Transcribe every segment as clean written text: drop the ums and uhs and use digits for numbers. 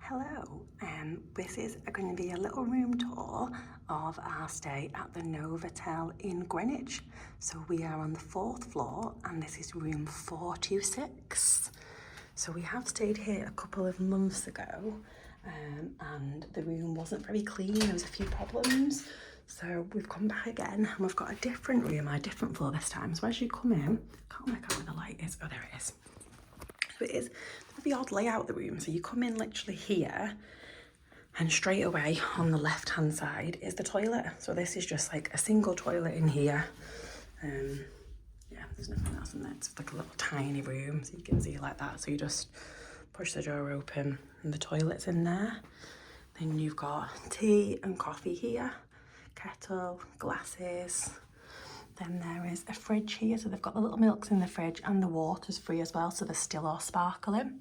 Hello, this is going to be a little room tour of our stay at the Novotel in Greenwich. So we are on the 4th floor and this is room 426. So we have stayed here a couple of months ago and the room wasn't very clean, there was a few problems. So we've come back again and we've got a different room, a different floor this time. So as you come in, I can't work out where the light is, oh there it is. So it is the odd layout of the room. So you come in literally here and straight away on the left hand side is the toilet. So this is just like a single toilet in here. Yeah, there's nothing else in there. It's like a little tiny room, so you can see like that. So you just push the door open and the toilet's in there. Then you've got tea and coffee here, kettle, glasses. Then there is a fridge here, so they've got the little milks in the fridge and the water's free as well, so they're still all sparkling.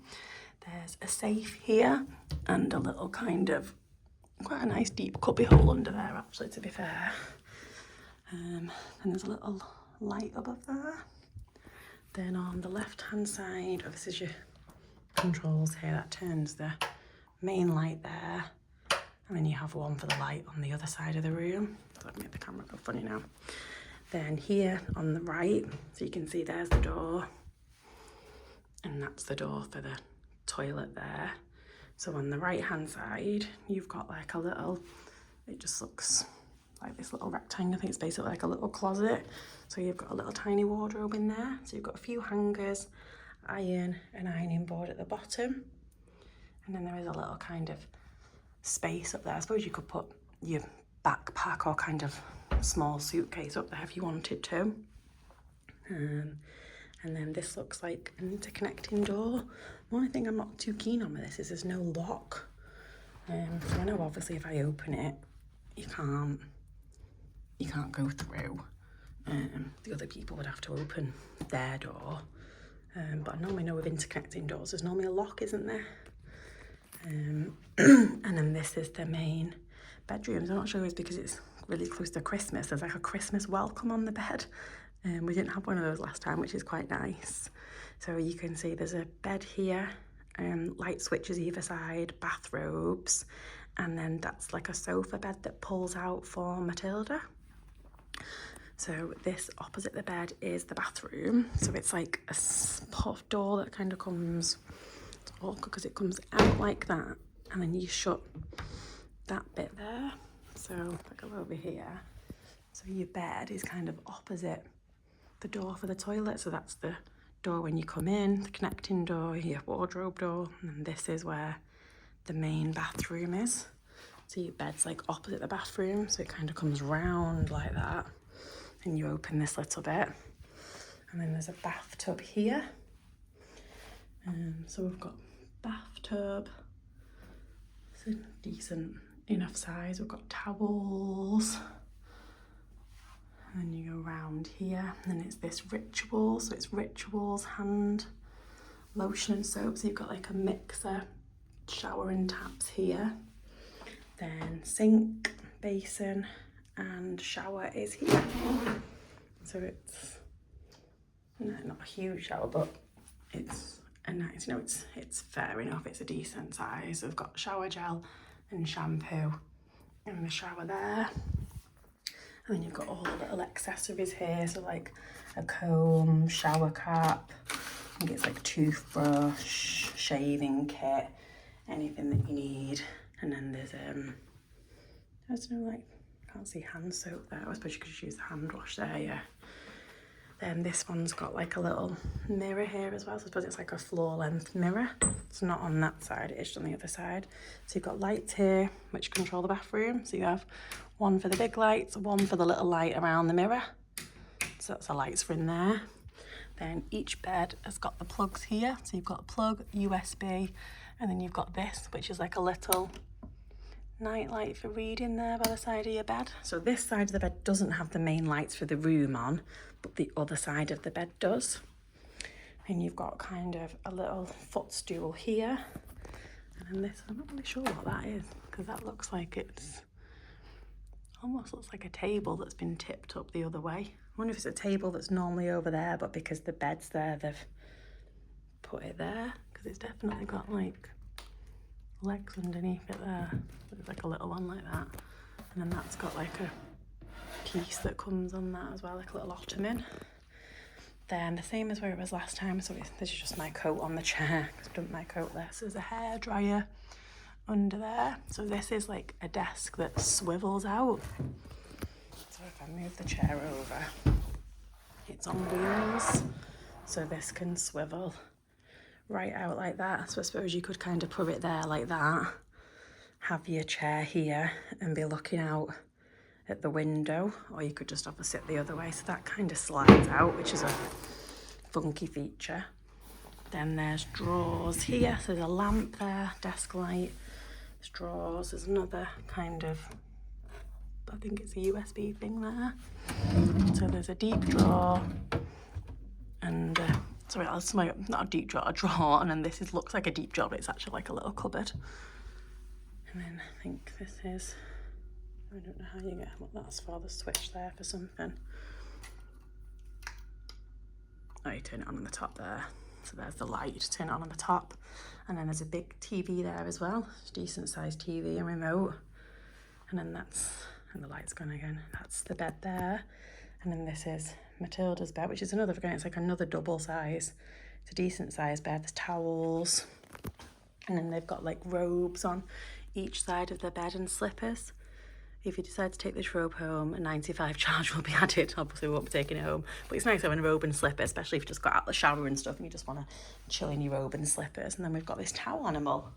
There's a safe here and a little kind of, quite a nice deep cubby hole under there actually, to be fair. And there's a little light above there. Then on the left hand side, oh, this is your controls here, that turns the main light there. And then you have one for the light on the other side of the room. So I've made the camera go funny now. Then here on the right, so you can see there's the door and that's the door for the toilet there. So on the right hand side, you've got like a little, it just looks like this little rectangle. I think it's basically like a little closet. So you've got a little tiny wardrobe in there. So you've got a few hangers, an ironing board at the bottom. And then there is a little kind of space up there. I suppose you could put your backpack or kind of small suitcase up there if you wanted to. And then this looks like an interconnecting door. The only thing I'm not too keen on with this is there's no lock. So I know obviously if I open it, you can't go through. The other people would have to open their door. But I normally know with interconnecting doors, there's normally a lock, isn't there? And then this is the main bedrooms. I'm not sure it's because it's really close to Christmas. There's like a Christmas welcome on the bed. We didn't have one of those last time, which is quite nice. So you can see there's a bed here, light switches either side, bathrobes, and then that's like a sofa bed that pulls out for Matilda. So this opposite the bed is the bathroom. So it's like a puff door that kind of comes, it's awkward because it comes out like that, and then you shut that bit there. So if I go over here, so your bed is kind of opposite the door for the toilet. So that's the door when you come in, the connecting door, your wardrobe door, and then this is where the main bathroom is. So your bed's like opposite the bathroom, so it kind of comes round like that. And you open this little bit, and then there's a bathtub here. So we've got bathtub, it's a decent enough size. We've got towels, and then you go round here, and then it's this ritual, so it's rituals, hand lotion and soap. So you've got like a mixer, shower and taps here, then sink, basin and shower is here. So it's not a huge shower, but it's a nice, you know, it's fair enough, it's a decent size. We've got shower gel and shampoo in the shower there. And then you've got all the little accessories here, so like a comb, shower cap, I think it's like toothbrush, shaving kit, anything that you need. And then there's I don't know, like, I can't see hand soap there. I suppose you could just use the hand wash there, yeah. Then this one's got like a little mirror here as well. So I suppose it's like a floor length mirror. It's not on that side, it is just on the other side. So you've got lights here, which control the bathroom. So you have one for the big lights, one for the little light around the mirror. So that's the lights for in there. Then each bed has got the plugs here. So you've got a plug, USB, and then you've got this, which is like a little night light for reading there by the side of your bed. So this side of the bed doesn't have the main lights for the room on, but the other side of the bed does. And you've got kind of a little footstool here. And then this, I'm not really sure what that is, because that looks like it's, almost looks like a table that's been tipped up the other way. I wonder if it's a table that's normally over there, but because the bed's there, they've put it there, because it's definitely got like legs underneath it there. There's like a little one like that. And then that's got like a piece that comes on that as well, like a little ottoman. Then the same as where it was last time, so this is just my coat on the chair. I've dumped my coat there. So there's a hair dryer under there. So this is like a desk that swivels out. So if I move the chair over, it's on wheels. So this can swivel right out like that. So I suppose you could kind of put it there like that, have your chair here and be looking out at the window, or you could just obviously sit the other way. So that kind of slides out, which is a funky feature. Then there's drawers here. So there's a lamp there, desk light. There's drawers. There's another kind of, I think it's a USB thing there. So there's a deep drawer and sorry, that's not a deep drawer, a drawer. And then this looks like a deep drawer, but it's actually like a little cupboard. And then I think this is, I don't know how you get what that's for, the switch there for something. Oh, you turn it on the top there. So there's the light, turn it on the top. And then there's a big TV there as well, decent sized TV and remote. And then and the light's gone again. That's the bed there. And then this is Matilda's bed, which is another, again, it's like another double size. It's a decent sized bed, there's towels. And then they've got like robes on each side of the bed and slippers. If you decide to take this robe home, a 95 charge will be added. Obviously we won't be taking it home, but it's nice having a robe and slipper, especially if you just got out of the shower and stuff and you just want to chill in your robe and slippers. And then we've got this towel animal.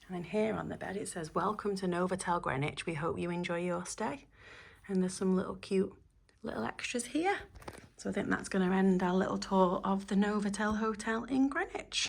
And then here on the bed it says, "Welcome to Novotel Greenwich. We hope you enjoy your stay." And there's some little cute little extras here. So I think that's going to end our little tour of the Novotel Hotel in Greenwich.